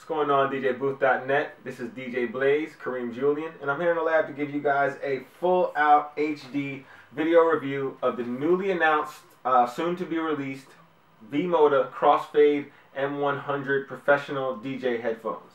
going on, DJBooth.net? This is DJ Blaze, Kareem Julian, and I'm here in the lab to give you guys a full-out HD video review of the newly announced, soon-to-be released V-Moda Crossfade M-100 professional DJ headphones.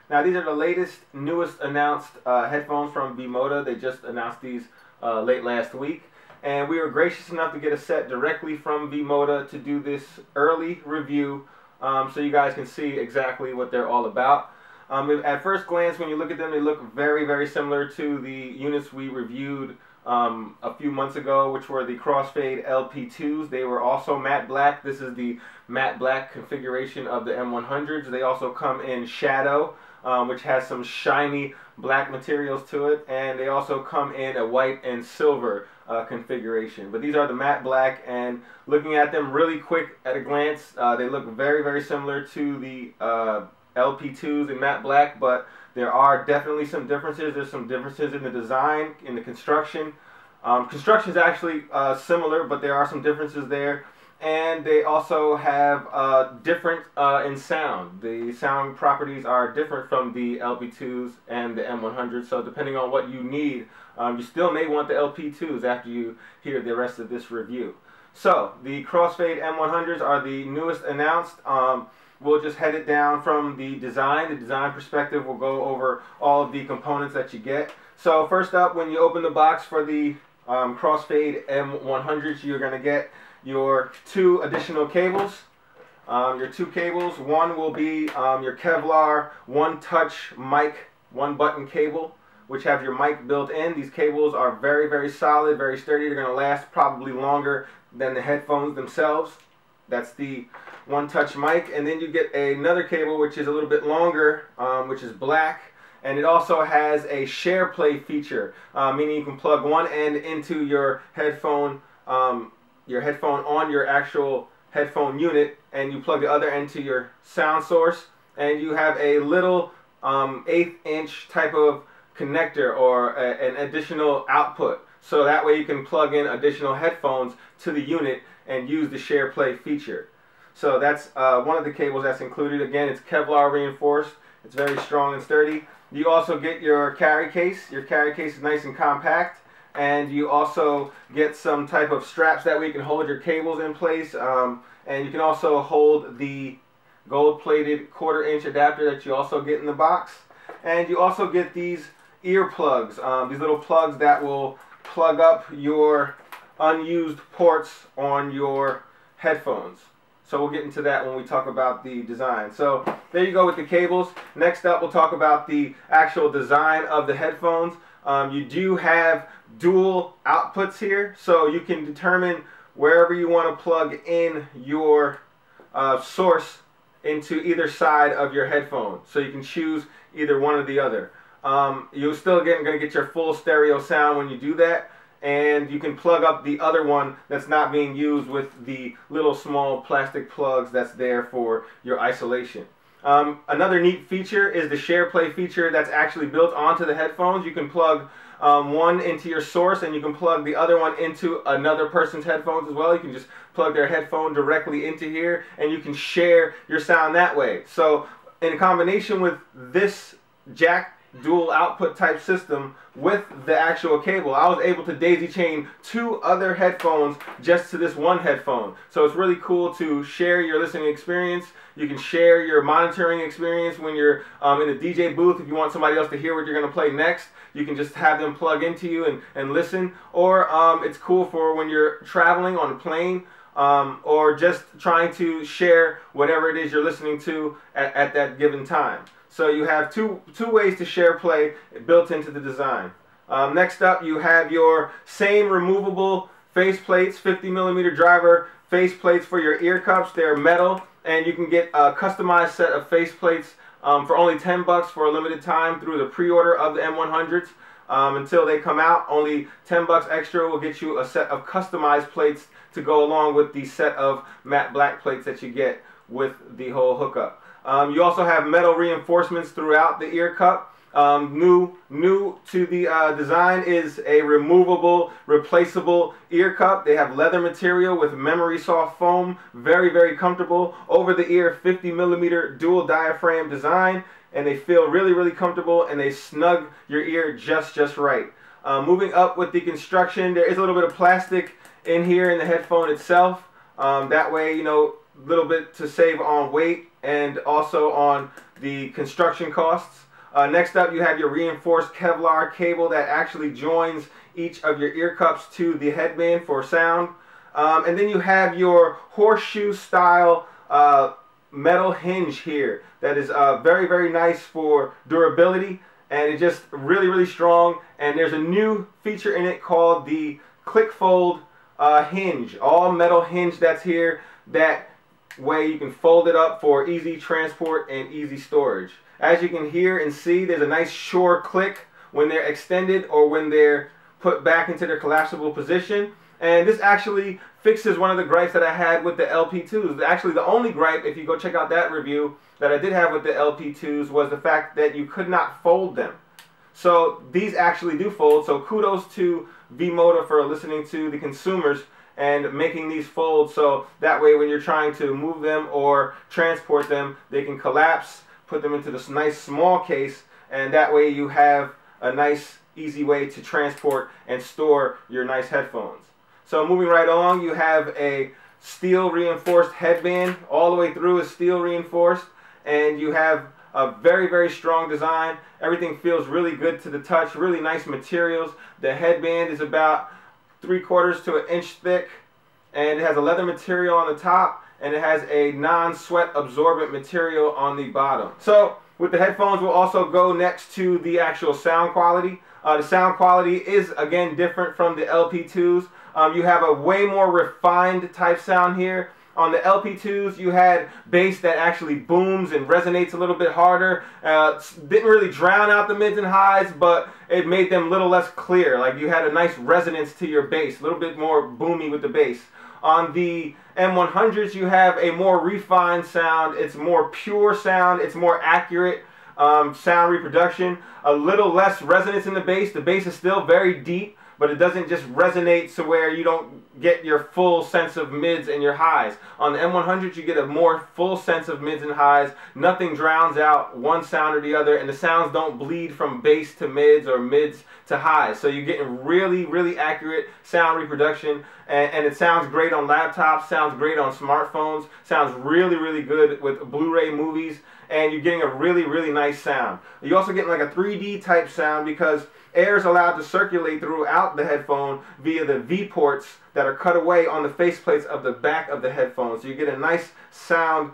Now, these are the latest, newest announced headphones from V-Moda. They just announced these late last week, and we were gracious enough to get a set directly from V-Moda to do this early review. So you guys can see exactly what they're all about. At first glance, when you look at them, they look very, very similar to the units we reviewed a few months ago, which were the Crossfade LP2s. They were also matte black. This is the matte black configuration of the M100s. They also come in shadow, which has some shiny black materials to it, and they also come in a white and silver configuration. But these are the matte black, and looking at them really quick at a glance, they look very, very similar to the LP2s in matte black, but there are definitely some differences. There's some differences in the design, in the construction. Construction is actually similar, but there are some differences there. And they also have different in sound. The sound properties are different from the LP2s and the M100, so depending on what you need, you still may want the LP2s after you hear the rest of this review. So, the Crossfade M100s are the newest announced. We'll just head it down from the design perspective. We'll go over all of the components that you get. So first up, when you open the box for the Crossfade M100s, you're going to get your two additional cables. Your two cables, one will be your Kevlar one-touch mic, one-button cable, which have your mic built in. These cables are very, very solid, very sturdy. They're going to last probably longer than the headphones themselves. That's the one-touch mic. And then you get another cable, which is a little bit longer, which is black. And it also has a share play feature, meaning you can plug one end into your headphone on your actual headphone unit, and you plug the other end to your sound source, and you have a little 1/8-inch type of connector or an additional output. So that way you can plug in additional headphones to the unit and use the share play feature. So that's one of the cables that's included. Again, it's Kevlar reinforced. It's very strong and sturdy. You also get your carry case. Your carry case is nice and compact. And you also get some type of straps that way you can hold your cables in place. And you can also hold the gold-plated 1/4-inch adapter that you also get in the box. And you also get these earplugs, these little plugs that will plug up your unused ports on your headphones. So we'll get into that when we talk about the design. So there you go with the cables. Next up, we'll talk about the actual design of the headphones. You do have dual outputs here, so you can determine wherever you want to plug in your source into either side of your headphone. So you can choose either one or the other. You're still going to get your full stereo sound when you do that. And you can plug up the other one that's not being used with the little small plastic plugs that's there for your isolation. Another neat feature is the share play feature that's actually built onto the headphones. You can plug one into your source, and you can plug the other one into another person's headphones as well. You can just plug their headphone directly into here, and you can share your sound that way. So in combination with this jack dual output type system with the actual cable, I was able to daisy chain two other headphones just to this one headphone. So it's really cool to share your listening experience. You can share your monitoring experience when you're in a DJ booth. If you want somebody else to hear what you're going to play next, you can just have them plug into you and listen. Or it's cool for when you're traveling on a plane, or just trying to share whatever it is you're listening to at that given time. So you have two ways to share play built into the design. Next up, you have your same removable face plates, 50mm driver face plates for your ear cups. They're metal, and you can get a customized set of face plates for only $10 for a limited time through the pre-order of the M100s. Until they come out, only $10 extra will get you a set of customized plates to go along with the set of matte black plates that you get with the whole hookup. You also have metal reinforcements throughout the ear cup. New to the design is a removable, replaceable ear cup. They have leather material with memory soft foam. Very, very comfortable. Over the ear 50mm dual diaphragm design. And they feel really, really comfortable, and they snug your ear just right. Moving up with the construction, there is a little bit of plastic in here in the headphone itself. That way, you know, a little bit to save on weight and also on the construction costs. Next up, you have your reinforced Kevlar cable that actually joins each of your ear cups to the headband for sound. And then you have your horseshoe style metal hinge here that is very, very nice for durability, and it's just really, really strong. And there's a new feature in it called the Cliqfold hinge, all metal hinge that's here. That way you can fold it up for easy transport and easy storage. As you can hear and see, there's a nice sure click when they're extended or when they're put back into their collapsible position. And this actually fixes one of the gripes that I had with the LP2s. Actually, the only gripe, if you go check out that review, that I did have with the LP2s was the fact that you could not fold them. So these actually do fold. So kudos to V-Moda for listening to the consumers and making these fold, so that way when you're trying to move them or transport them, they can collapse, put them into this nice small case, and that way you have a nice easy way to transport and store your nice headphones. So moving right along, you have a steel reinforced headband. All the way through is steel reinforced, and you have a very, very strong design. Everything feels really good to the touch, really nice materials. The headband is about 3/4 to an inch thick, and it has a leather material on the top, and it has a non-sweat absorbent material on the bottom. So with the headphones, we'll also go next to the actual sound quality. The sound quality is again different from the LP2s. You have a way more refined type sound here. On the LP2s, you had bass that actually booms and resonates a little bit harder. Didn't really drown out the mids and highs, but it made them a little less clear. Like you had a nice resonance to your bass, a little bit more boomy with the bass. On the M-100s, you have a more refined sound. It's more pure sound. It's more accurate sound reproduction. A little less resonance in the bass. The bass is still very deep, but it doesn't just resonate to where you don't get your full sense of mids and your highs. On the M-100, you get a more full sense of mids and highs. Nothing drowns out one sound or the other, and the sounds don't bleed from bass to mids or mids to highs. So you're getting really, really accurate sound reproduction, and it sounds great on laptops, sounds great on smartphones, sounds really, really good with Blu-ray movies, and you're getting a really, really nice sound. You're also getting like a 3D type sound because air is allowed to circulate throughout the headphone via the V ports that are cut away on the faceplates of the back of the headphone. So you get a nice sound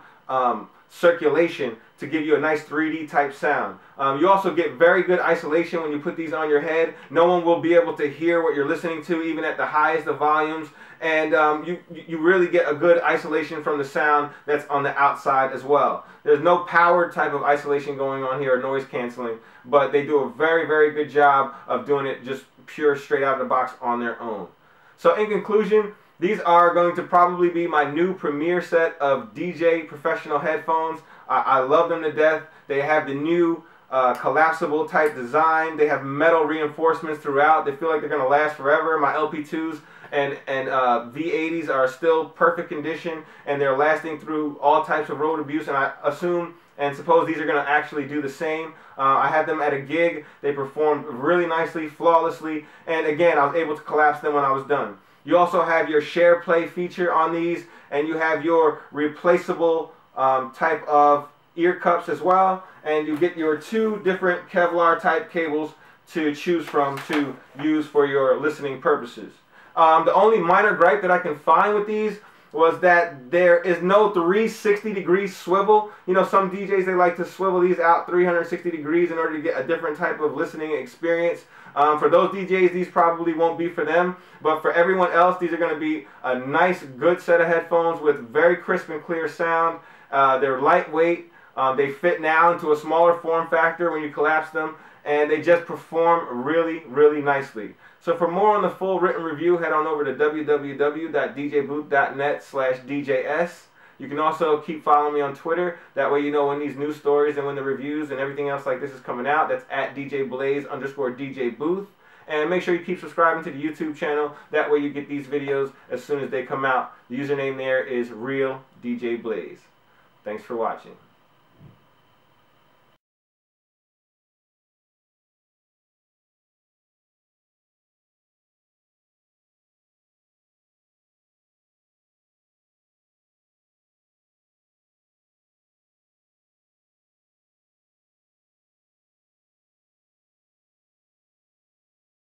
circulation to give you a nice 3D type sound. You also get very good isolation when you put these on your head. No one will be able to hear what you're listening to even at the highest of volumes. And you really get a good isolation from the sound that's on the outside as well. There's no powered type of isolation going on here or noise canceling, but they do a very, very good job of doing it just pure straight out of the box on their own. So in conclusion, these are going to probably be my new premier set of DJ professional headphones. I love them to death. They have the new collapsible type design. They have metal reinforcements throughout. They feel like they're going to last forever. My LP2s and V80s are still perfect condition, and they're lasting through all types of road abuse, and I assume and suppose these are going to actually do the same. I had them at a gig. They performed really nicely, flawlessly, and again, I was able to collapse them when I was done. You also have your share play feature on these, and you have your replaceable type of ear cups as well, and you get your 2 different Kevlar type cables to choose from to use for your listening purposes. The only minor gripe that I can find with these was that there is no 360-degree swivel. You know, some DJs, they like to swivel these out 360 degrees in order to get a different type of listening experience. For those DJs, these probably won't be for them, but for everyone else, these are going to be a nice, good set of headphones with very crisp and clear sound. They're lightweight. They fit now into a smaller form factor when you collapse them, and they just perform really, really nicely. So for more on the full written review, head on over to www.djbooth.net/DJS. You can also keep following me on Twitter. That way you know when these news stories and when the reviews and everything else like this is coming out. That's at DJBlaze_DJ Booth. And make sure you keep subscribing to the YouTube channel. That way you get these videos as soon as they come out. The username there is Real DJ Blaze. Thanks for watching.